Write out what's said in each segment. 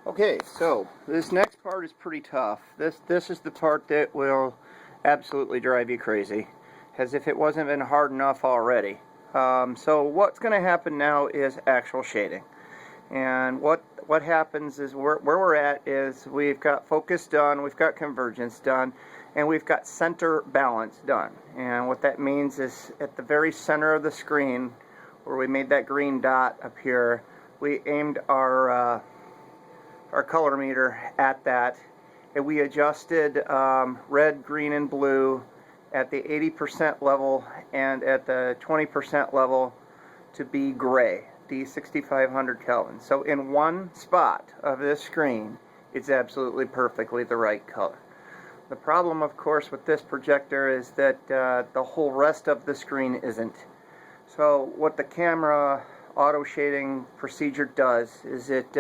Okay, so this next part is pretty tough. This is the part that will absolutely drive you crazy, as if it wasn't been hard enough already. So what's going to happen now is actual shading. And what happens is where we're at is we've got focus done, we've got convergence done, and we've got center balance done. And what that means is at the very center of the screen, where we made that green dot up here, we aimed our color meter at that, and we adjusted red, green, and blue at the 80% level and at the 20% level to be gray, the 6500 Kelvin. So in one spot of this screen, it's absolutely perfectly the right color. The problem, of course, with this projector is that the whole rest of the screen isn't. So what the camera auto shading procedure does is it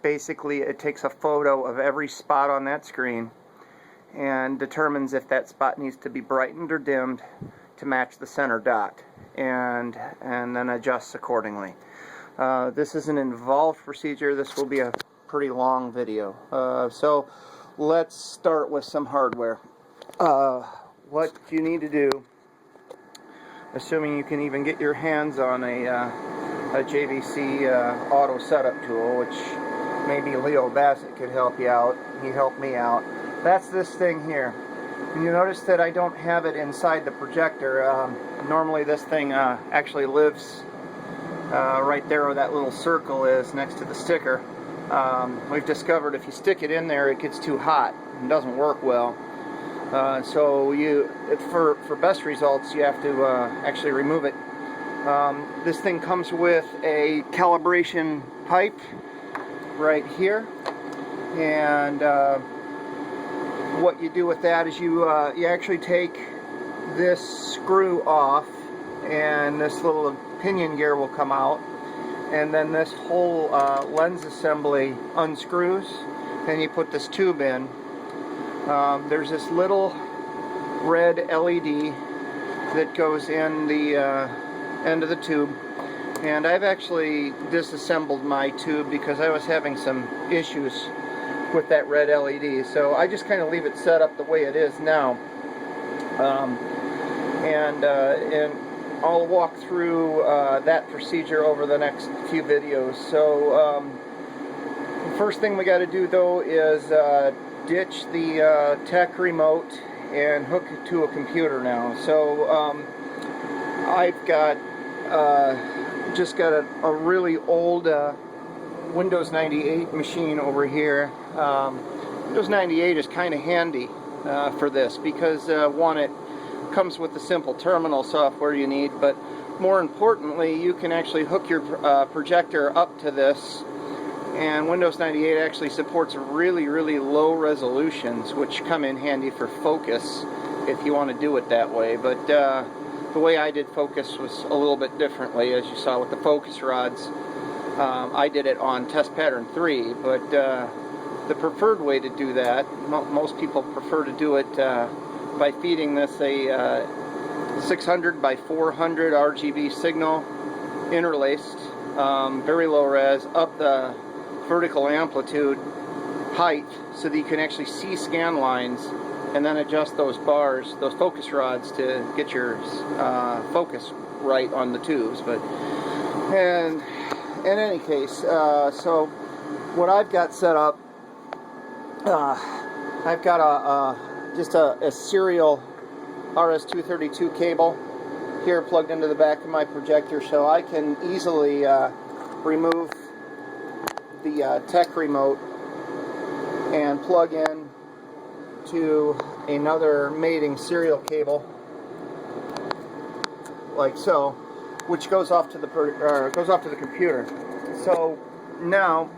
basically it takes a photo of every spot on that screen and determines if that spot needs to be brightened or dimmed to match the center dot, and then adjusts accordingly. This is an involved procedure. This will be a pretty long video. So let's start with some hardware. What you need to do, assuming you can even get your hands on a JVC auto setup tool, which maybe Leo Bassett could help you out. He helped me out. That's this thing here. And you notice that I don't have it inside the projector. Normally this thing actually lives right there where that little circle is next to the sticker. We've discovered if you stick it in there, it gets too hot and doesn't work well. So for best results, you have to actually remove it. This thing comes with a calibration pipe right here, and what you do with that is you actually take this screw off, and this little pinion gear will come out, and then this whole lens assembly unscrews, and you put this tube in. There's this little red LED that goes in the end of the tube, and I've actually disassembled my tube because I was having some issues with that red LED, so I just kind of leave it set up the way it is now, and I'll walk through that procedure over the next few videos. So the first thing we got to do though is ditch the tech remote and hook it to a computer now. So I've got just got a really old Windows 98 machine over here. Windows 98 is kind of handy for this because one, it comes with the simple terminal software you need, but more importantly, you can actually hook your projector up to this, and Windows 98 actually supports really low resolutions, which come in handy for focus if you want to do it that way. But the way I did focus was a little bit differently, as you saw with the focus rods. I did it on test pattern 3, but the preferred way to do that, most people prefer to do it by feeding this a 600 by 400 RGB signal interlaced, very low res, up the vertical amplitude height so that you can actually see scan lines, and then adjust those bars, those focus rods, to get your focus right on the tubes. But and in any case, so what I've got set up, I've got just a serial RS-232 cable here plugged into the back of my projector, so I can easily remove the tech remote and plug in to another mating serial cable, like so, which goes off to the computer. So now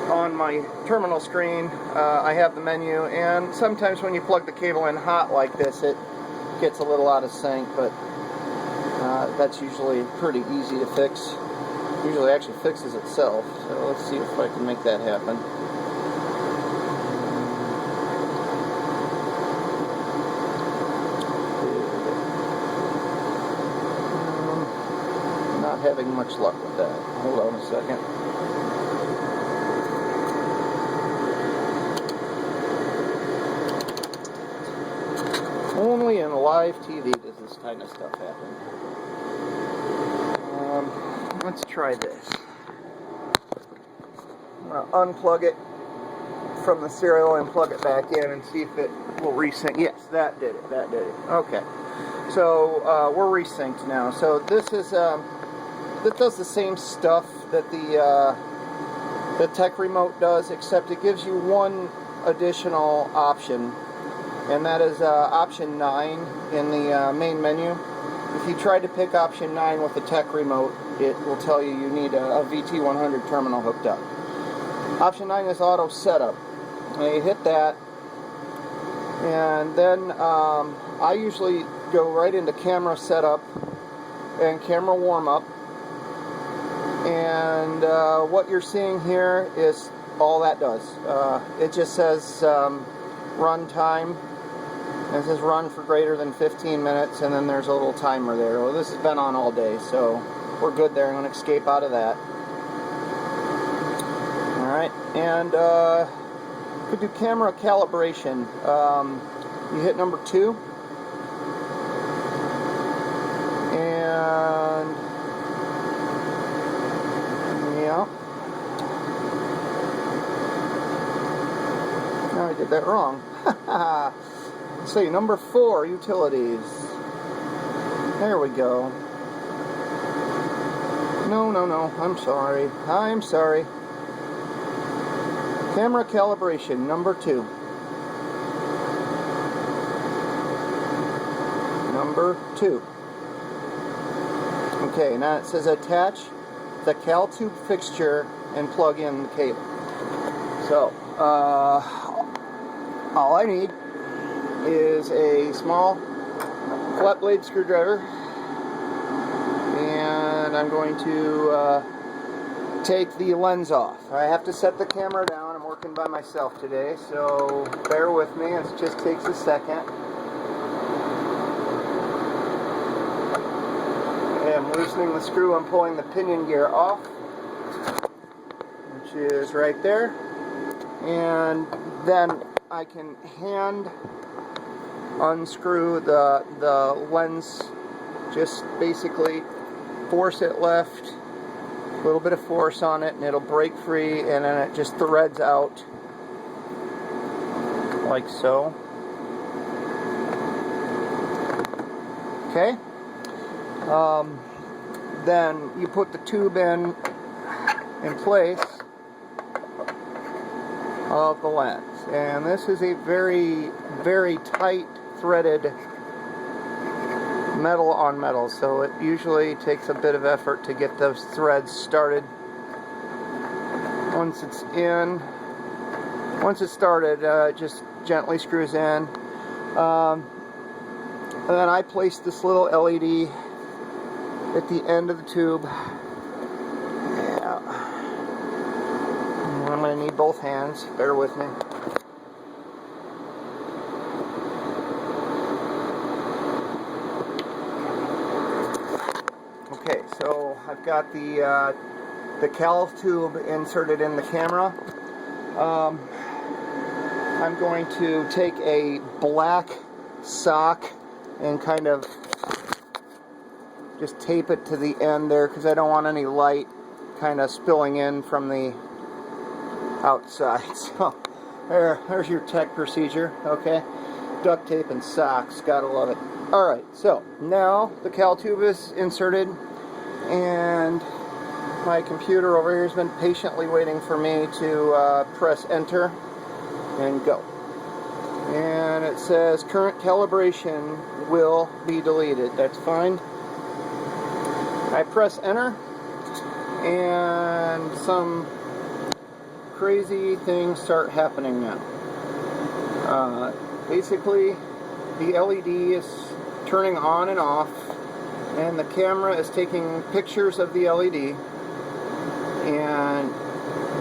on my terminal screen, I have the menu, and sometimes when you plug the cable in hot like this, it gets a little out of sync, but that's usually pretty easy to fix. Usually actually fixes itself. So let's see if I can make that happen. Not having much luck with that. Hold on a second. live TV does this kind of stuff happen. Let's try this. I'm going to unplug it from the serial and plug it back in and see if it will resync. Yes, that did it. That did it. Okay. So we're resynced now. So this is that does the same stuff that the tech remote does, except it gives you one additional option, and that is option 9 in the main menu. If you try to pick option 9 with the tech remote, it will tell you need a VT100 terminal hooked up. Option 9 is auto setup. And you hit that, and then I usually go right into camera setup and camera warm up. And what you're seeing here is all that does. It just says run time. It says run for greater than 15 minutes, and then there's a little timer there. Well, this has been on all day, so we're good there. I'm going to escape out of that. Alright, and could do camera calibration. You hit number 2, and yeah. No, I did that wrong. Let's see, number 4, utilities. There we go. No, I'm sorry. I'm sorry. Camera calibration, number 2. Number 2. Okay, now it says attach the cal tube fixture and plug in the cable. So, all I need is a small flat blade screwdriver, and I'm going to take the lens off. I have to set the camera down. I'm working by myself today, so bear with me. It just takes a second. Okay, I'm loosening the screw. I'm pulling the pinion gear off, which is right there, and then I can hand unscrew the lens. Just basically force it left, a little bit of force on it, and it'll break free, and then it just threads out like so. Okay. Then you put the tube in place of the lens, and this is a very, very tight threaded metal on metal, so it usually takes a bit of effort to get those threads started. Once it's started, it just gently screws in. And then I place this little LED at the end of the tube. Yeah. I'm going to need both hands, bear with me. Okay, so I've got the cal tube inserted in the camera. I'm going to take a black sock and kind of just tape it to the end there, because I don't want any light kind of spilling in from the outside. So there's your tech procedure. Okay, duct tape and socks, gotta love it. Alright, so now the cal tube is inserted, and my computer over here has been patiently waiting for me to press enter and go. And it says current calibration will be deleted. That's fine. I press enter, and some crazy things start happening now. Basically, the LED is turning on and off, and the camera is taking pictures of the LED, and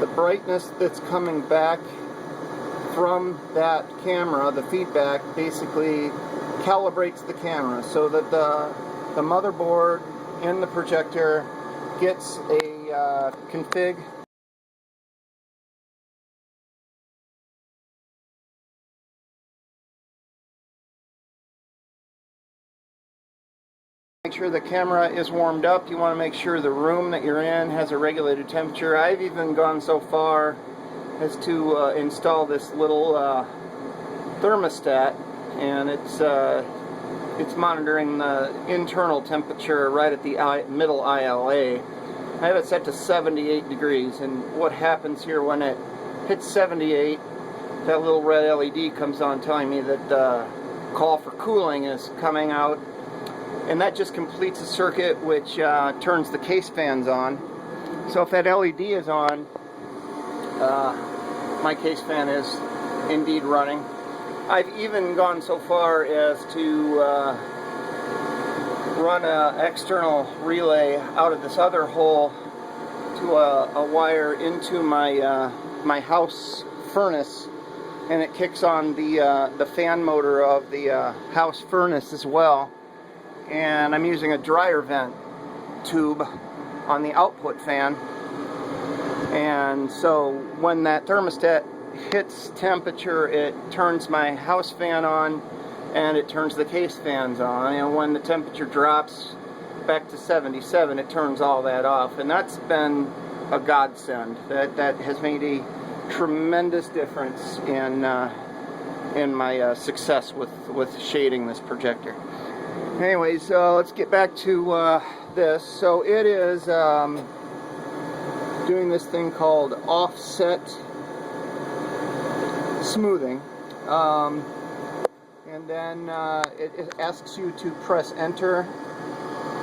the brightness that's coming back from that camera, the feedback, basically calibrates the camera so that the motherboard and the projector gets a config Make sure the camera is warmed up. You want to make sure the room that you're in has a regulated temperature. I've even gone so far as to install this little thermostat, and it's monitoring the internal temperature right at the middle ILA. I have it set to 78 degrees, and what happens here when it hits 78, that little red LED comes on telling me that the call for cooling is coming out. And that just completes a circuit which turns the case fans on. So if that LED is on, my case fan is indeed running. I've even gone so far as to run an external relay out of this other hole to a wire into my house furnace, and it kicks on the fan motor of the house furnace as well. And I'm using a dryer vent tube on the output fan, and so when that thermostat hits temperature, it turns my house fan on and it turns the case fans on, and when the temperature drops back to 77, it turns all that off. And that's been a godsend. That has made a tremendous difference in my success with shading this projector. Anyways, let's get back to this. So it is doing this thing called offset smoothing, and then it asks you to press enter.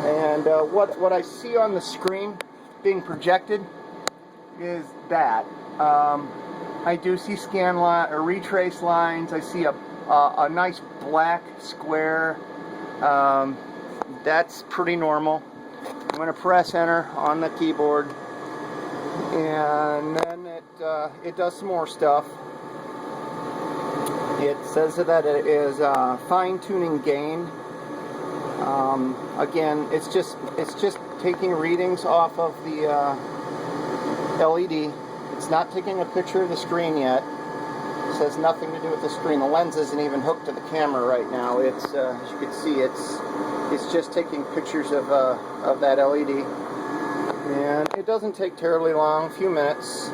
And what I see on the screen being projected is that I do see scan line or retrace lines. I see a nice black square. That's pretty normal. I'm going to press enter on the keyboard, and then it does some more stuff. It says that it is fine-tuning gain. Again, it's just taking readings off of the LED. It's not taking a picture of the screen yet. It says nothing to do with the screen. The lens isn't even hooked to the camera right now. It's as you can see, it's just taking pictures of that LED, and it doesn't take terribly long, a few minutes.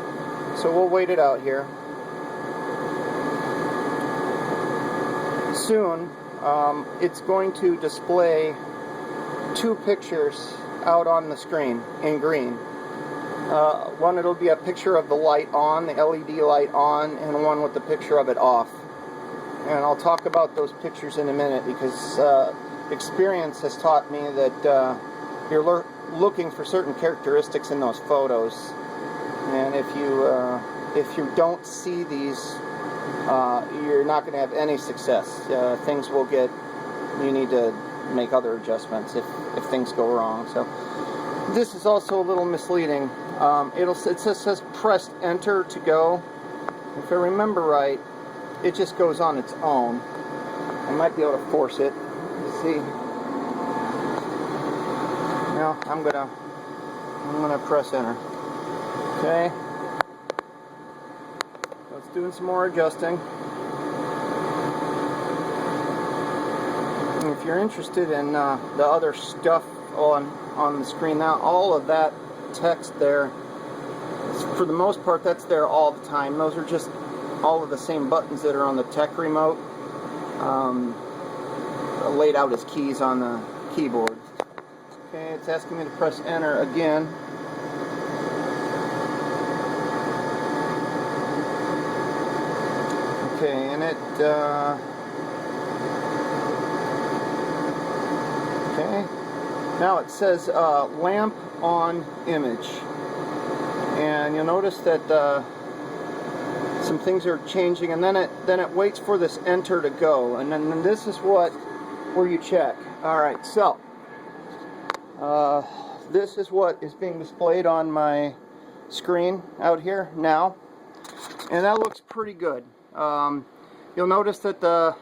So we'll wait it out here. Soon, it's going to display two pictures out on the screen in green. One, it'll be a picture of the light on, the LED light on, and one with the picture of it off. And I'll talk about those pictures in a minute, because experience has taught me that you're looking for certain characteristics in those photos, and if you don't see these, you're not going to have any success. Things will get, you need to make other adjustments if things go wrong. So this is also a little misleading. It says press enter to go. If I remember right, it just goes on its own. I might be able to force it. Let's see. No, I'm gonna press enter. Okay. Let's do some more adjusting. And if you're interested in the other stuff on the screen now, all of that text there, for the most part, that's there all the time. Those are just all of the same buttons that are on the tech remote, laid out as keys on the keyboard. Okay, it's asking me to press enter again. Okay, and it okay, now it says lamp on image, and you'll notice that some things are changing, and then it waits for this enter to go, and then this is where you check. All right, so this is what is being displayed on my screen out here now, and that looks pretty good. You'll notice that the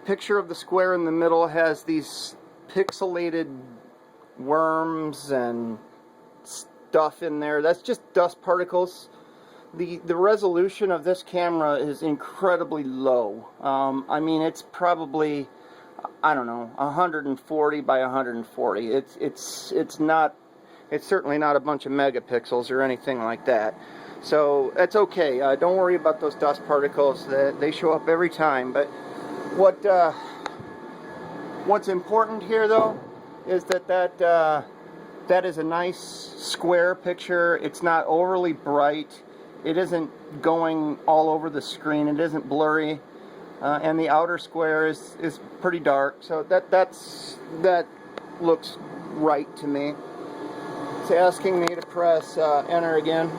picture of the square in the middle has these pixelated worms and stuff in there. That's just dust particles. The resolution of this camera is incredibly low. I mean, it's probably I don't know, 140 by 140. It's certainly not a bunch of megapixels or anything like that. So that's okay. Don't worry about those dust particles. They show up every time. But what's important here, though, is that is a nice square picture. It's not overly bright. It isn't going all over the screen. It isn't blurry. And the outer square is pretty dark. So that looks right to me. It's asking me to press enter again.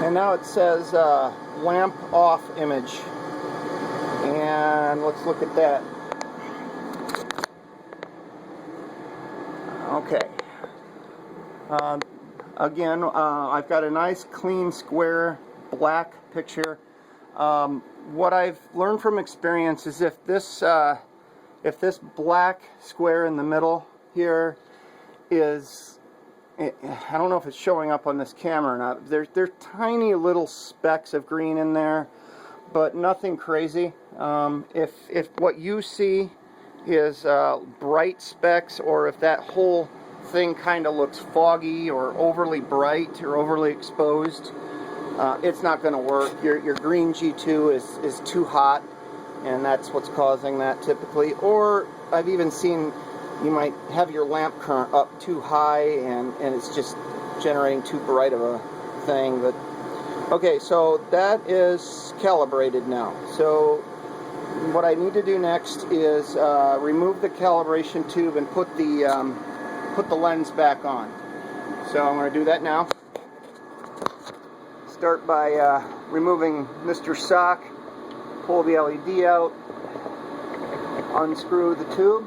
And now it says lamp off image. And let's look at that. Okay. Again, I've got a nice clean square black picture. What I've learned from experience is if this black square in the middle here is, I don't know if it's showing up on this camera or not. There's tiny little specks of green in there, but nothing crazy. If what you see is bright specks, or if that whole thing kind of looks foggy or overly bright or overly exposed, it's not going to work. Your green G2 is too hot, and that's what's causing that typically. Or I've even seen you might have your lamp current up too high, and it's just generating too bright of a thing. But okay, so that is calibrated now. So what I need to do next is remove the calibration tube and put the lens back on. So I'm going to do that now. Start by removing Mr. Sock, pull the LED out, unscrew the tube.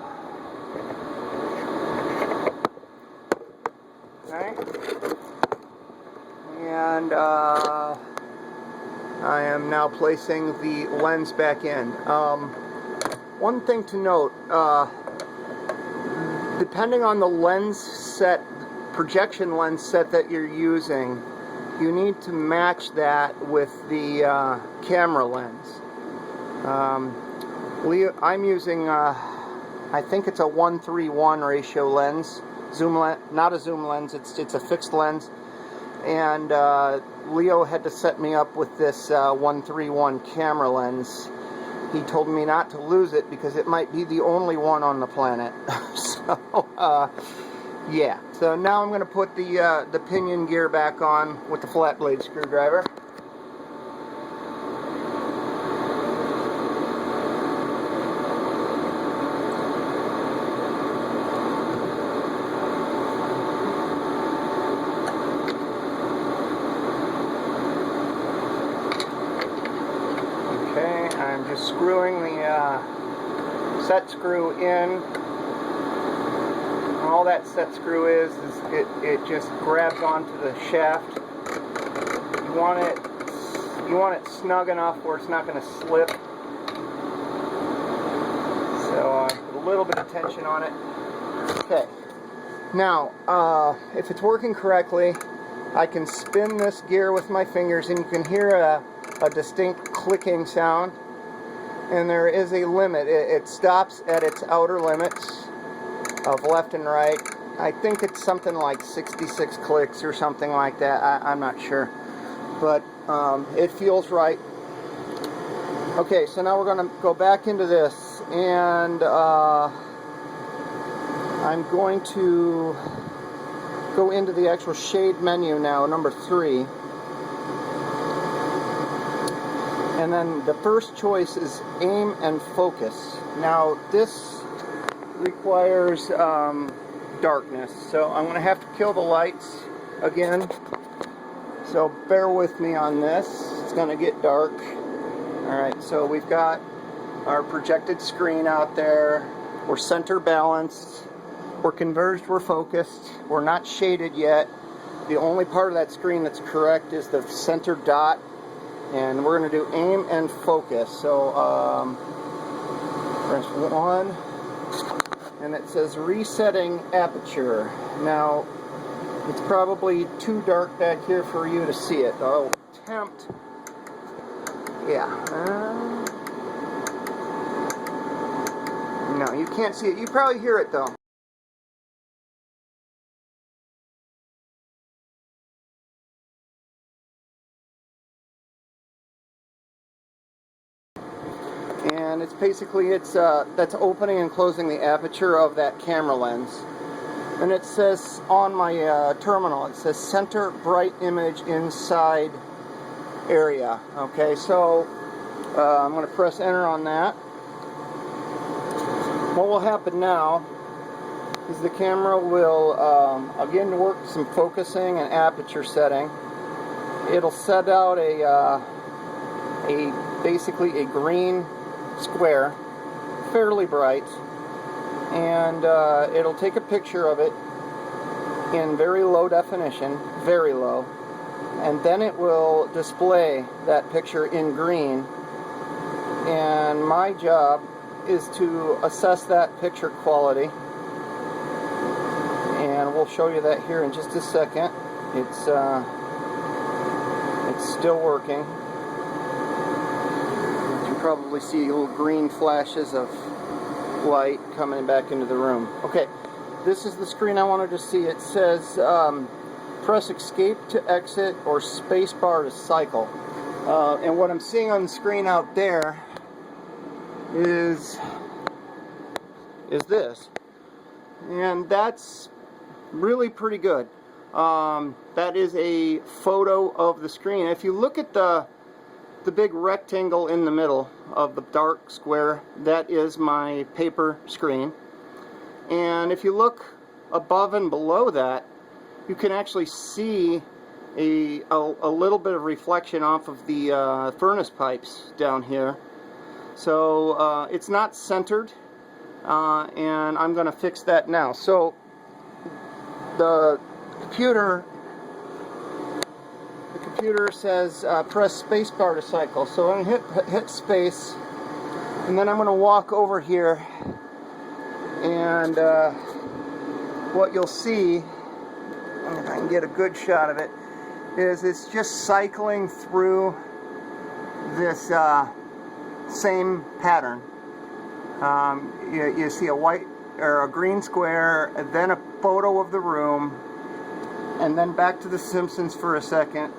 Okay. And I am now placing the lens back in. One thing to note, depending on the lens set, projection lens set that you're using, you need to match that with the camera lens. I'm using, I think it's a 1:1 ratio lens, zoom lens, not a zoom lens. It's a fixed lens, and Leo had to set me up with this 1:1 camera lens. He told me not to lose it because it might be the only one on the planet. So, yeah. So now I'm going to put the pinion gear back on with the flat blade screwdriver. Okay, I'm just screwing the set screw in. All that set screw is it just grabs onto the shaft. You want it snug enough where it's not going to slip. So put a little bit of tension on it. Okay. Now, if it's working correctly, I can spin this gear with my fingers, and you can hear a distinct clicking sound. And there is a limit. It stops at its outer limits of left and right. I think it's something like 66 clicks or something like that. I'm not sure, but it feels right. Okay, so now we're going to go back into this, and I'm going to go into the actual shade menu now, number 3. And then the first choice is aim and focus. Now this requires darkness, so I'm going to have to kill the lights again, so bear with me on this. It's going to get dark. Alright, so we've got our projected screen out there. We're center balanced, we're converged, we're focused, we're not shaded yet. The only part of that screen that's correct is the center dot, and we're going to do aim and focus. So press 1, and it says resetting aperture. Now it's probably too dark back here for you to see it. I'll attempt. Yeah. No, you can't see it. You probably hear it though. And it's basically, that's opening and closing the aperture of that camera lens. And it says on my terminal, it says center bright image inside area. Okay, so I'm going to press enter on that. What will happen now is the camera will again work some focusing and aperture setting. It'll set out basically a green square, fairly bright, and it'll take a picture of it in very low definition, very low, and then it will display that picture in green, and my job is to assess that picture quality, and we'll show you that here in just a second. It's still working. You can probably see little green flashes of light coming back into the room. Okay, this is the screen I wanted to see. It says press escape to exit or space bar to cycle. And what I'm seeing on the screen out there is this, and that's really pretty good. That is a photo of the screen. If you look at the big rectangle in the middle of the dark square, that is my paper screen, and if you look above and below that, you can actually see a little bit of reflection off of the furnace pipes down here. So it's not centered, and I'm going to fix that now. So the computer says press spacebar to cycle. So I'm going to hit space, and then I'm going to walk over here, and what you'll see, if I can get a good shot of it, is it's just cycling through this same pattern. You see a white or a green square, and then a photo of the room, and then back to The Simpsons for a second,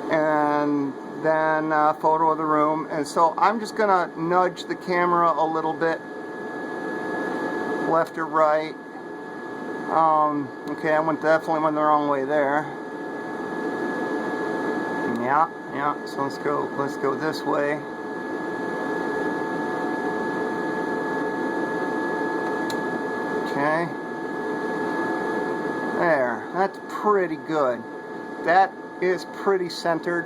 and then a photo of the room. And so I'm just gonna nudge the camera a little bit, left or right. Okay, I definitely went the wrong way there. Yeah. So let's go this way. Okay. There. That's pretty good. That is pretty centered.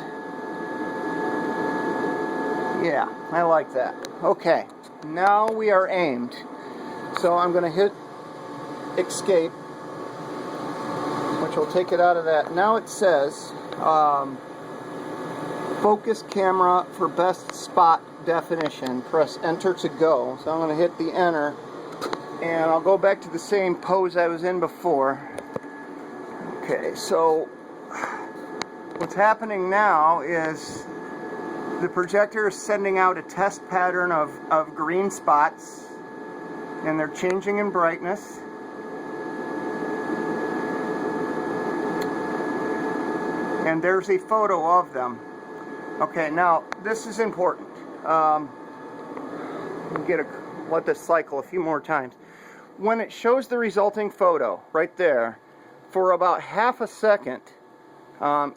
Yeah, I like that. Okay. Now we are aimed. So I'm going to hit escape, which will take it out of that. Now it says focus camera for best spot definition. Press enter to go. So I'm going to hit the enter, and I'll go back to the same pose I was in before. Okay, so what's happening now is the projector is sending out a test pattern of green spots, and they're changing in brightness. And there's a photo of them. Okay, now this is important. Let this cycle a few more times. When it shows the resulting photo right there, for about half a second,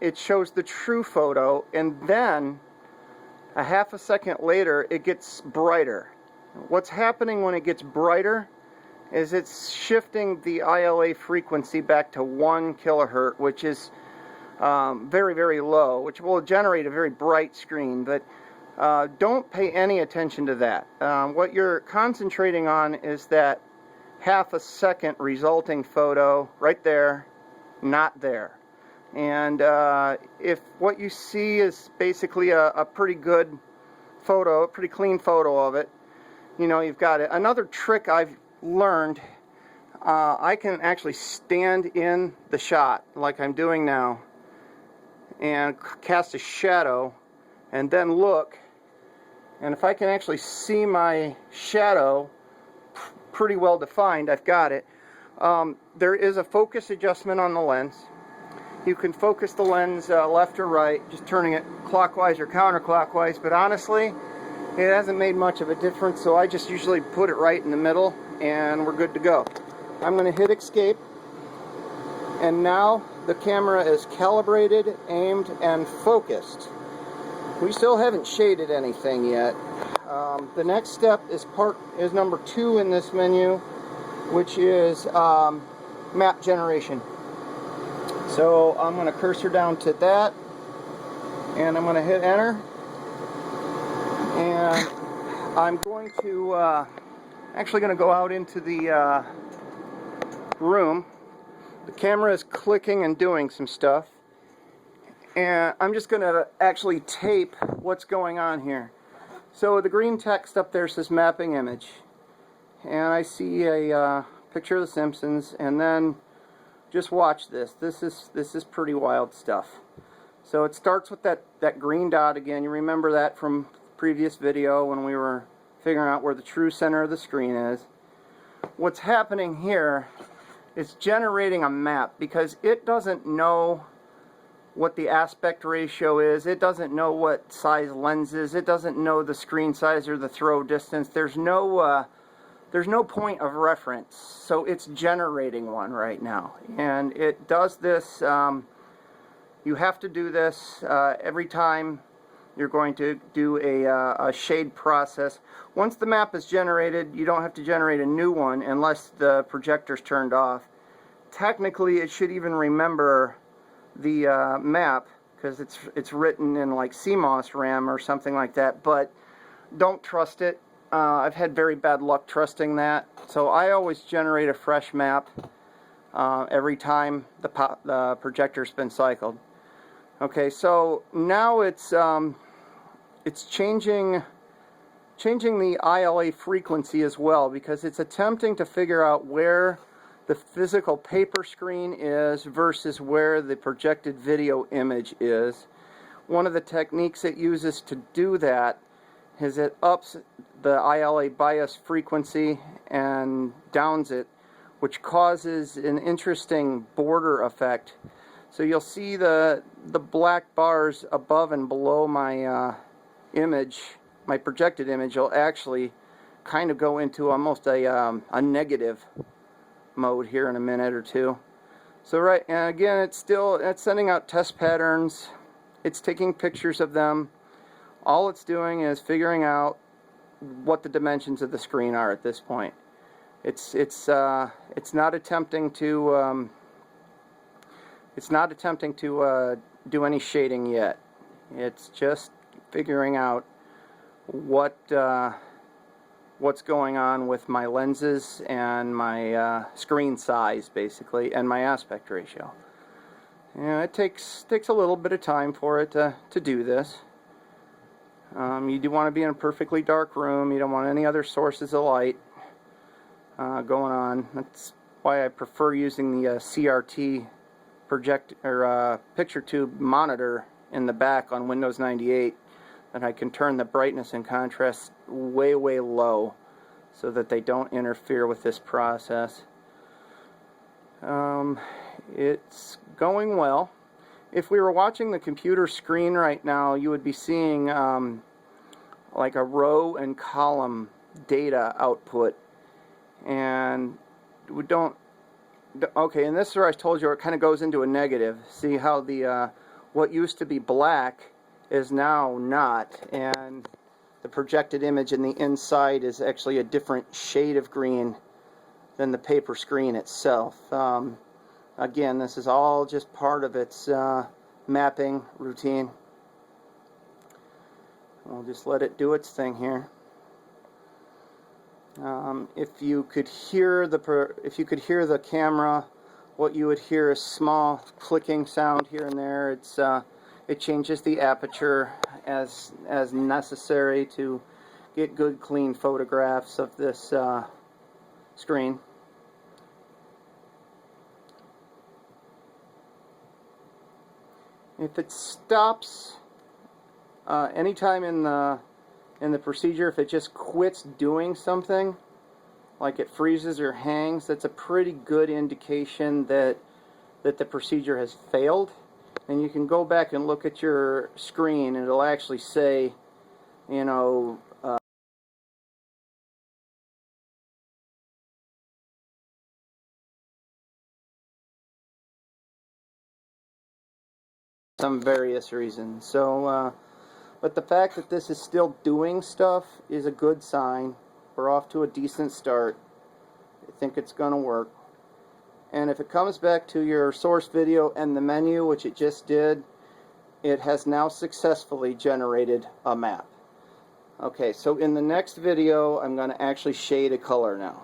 it shows the true photo, and then a half a second later, it gets brighter. What's happening when it gets brighter is it's shifting the ILA frequency back to 1 kilohertz, which is very, very low, which will generate a very bright screen, but don't pay any attention to that. What you're concentrating on is that half a second resulting photo right there, not there. And if what you see is basically a pretty good photo, a pretty clean photo of it, you know, you've got it. Another trick I've learned, I can actually stand in the shot like I'm doing now and cast a shadow and then look, and if I can actually see my shadow pretty well defined. I've got it. There is a focus adjustment on the lens. You can focus the lens left or right, just turning it clockwise or counterclockwise, but honestly, it hasn't made much of a difference, so I just usually put it right in the middle, and we're good to go. I'm going to hit escape, and now the camera is calibrated, aimed, and focused. We still haven't shaded anything yet. The next step is number 2 in this menu, which is map generation. So I'm going to cursor down to that, and I'm going to hit enter, and I'm going to actually going to go out into the room. The camera is clicking and doing some stuff, and I'm just going to actually tape what's going on here. So the green text up there says mapping image, and I see a picture of the Simpsons, and then just watch this. This is pretty wild stuff. So it starts with that green dot again. You remember that from previous video when we were figuring out where the true center of the screen is. What's happening here is generating a map, because it doesn't know what the aspect ratio is. It doesn't know what size lens is. It doesn't know the screen size or the throw distance. There's no point of reference, so it's generating one right now, and it does this. You have to do this every time you're going to do a shade process. Once the map is generated, you don't have to generate a new one unless the projector's turned off. Technically, it should even remember the map, because it's written in like CMOS RAM or something like that, but don't trust it. I've had very bad luck trusting that, so I always generate a fresh map every time the projector's been cycled. Okay, so now it's changing the ILA frequency as well, because it's attempting to figure out where the physical paper screen is versus where the projected video image is. One of the techniques it uses to do that is it ups the ILA bias frequency and downs it, which causes an interesting border effect. So you'll see the black bars above and below my image, my projected image, will actually kind of go into almost a negative mode here in a minute or two. So and again, it's sending out test patterns. It's taking pictures of them. All it's doing is figuring out what the dimensions of the screen are at this point. It's not attempting to do any shading yet. It's just figuring out what's going on with my lenses and my screen size, basically, and my aspect ratio. And it takes a little bit of time for it to do this. You do want to be in a perfectly dark room. You don't want any other sources of light going on. That's why I prefer using the CRT picture tube monitor in the back on Windows 98, and I can turn the brightness and contrast way low so that they don't interfere with this process. It's going well. If we were watching the computer screen right now, you would be seeing like a row and column data output, and we don't. Okay, and this is where I told you it kind of goes into a negative. See how the what used to be black is now not, and the projected image in the inside is actually a different shade of green than the paper screen itself. Again, this is all just part of its mapping routine. We'll just let it do its thing here. If you could hear the camera, what you would hear is small clicking sound here and there. It changes the aperture as necessary to get good, clean photographs of this screen. If it stops anytime in the procedure, if it just quits doing something, like it freezes or hangs, that's a pretty good indication that the procedure has failed. And you can go back and look at your screen and it'll actually say, you know, some various reasons. So, but the fact that this is still doing stuff is a good sign. We're off to a decent start. I think it's going to work. And if it comes back to your source video and the menu, which it just did, it has now successfully generated a map. Okay, so in the next video, I'm going to actually shade a color now.